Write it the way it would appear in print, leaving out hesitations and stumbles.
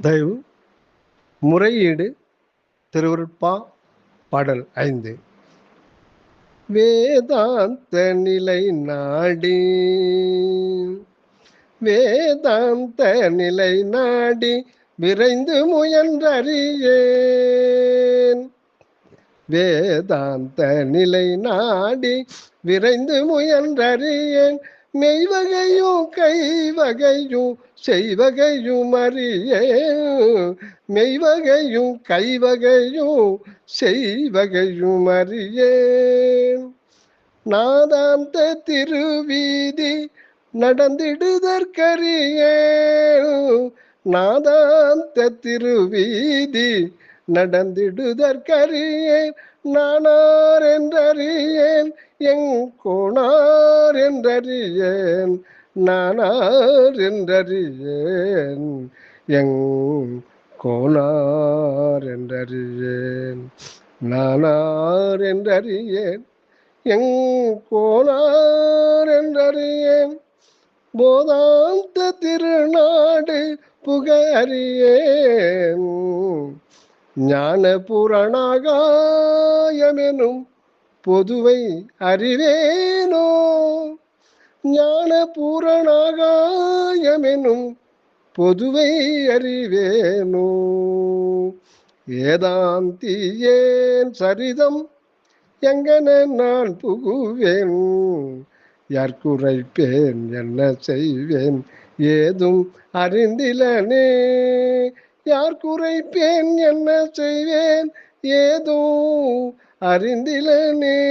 தயவு முறையீடு திருவருட்பா பாடல் 5. வேதாந்த நிலை நாடி வேதாந்த நிலை நாடி விரைந்து முயன்றறியேன். வேதாந்த நிலை நாடி விரைந்து முயன்றறியேன். மெய்வகையும் கைவகையும் செய்வகையும் அறியேன். மெய்வகையும் கைவகையும் செய்வகையும் அறியேன். நாதாந்த திருவீதி நடந்திடுதற்கரியேன். நாதாந்த திருவீதி நடந்திடுதற்கரியேன். நானார் என்றறியேன், எங்கோனார் என்றறியேன். நானார் என்றறியேன், எங்கோனார் என்றறியேன். நானார் என்றறியேன், எங்கோனார் என்றறியேன். போதாந்த திருநாடு புக அறியேன். ஞான பூரணாகாயமெனும் பொதுவை அறிவேனோ. ஞான பூரணாகாயமெனும் பொதுவை அறிவேனோ. ஏதாந்தியேன் சரிதம் எங்கன நான் புகுவேன். யார்குரைப்பேன் என்ன செய்வேன் ஏதும் அறிந்திலனே. யார்குரைப்பேன் என்ன செய்வேன் ஏதும் அறிந்திலனே.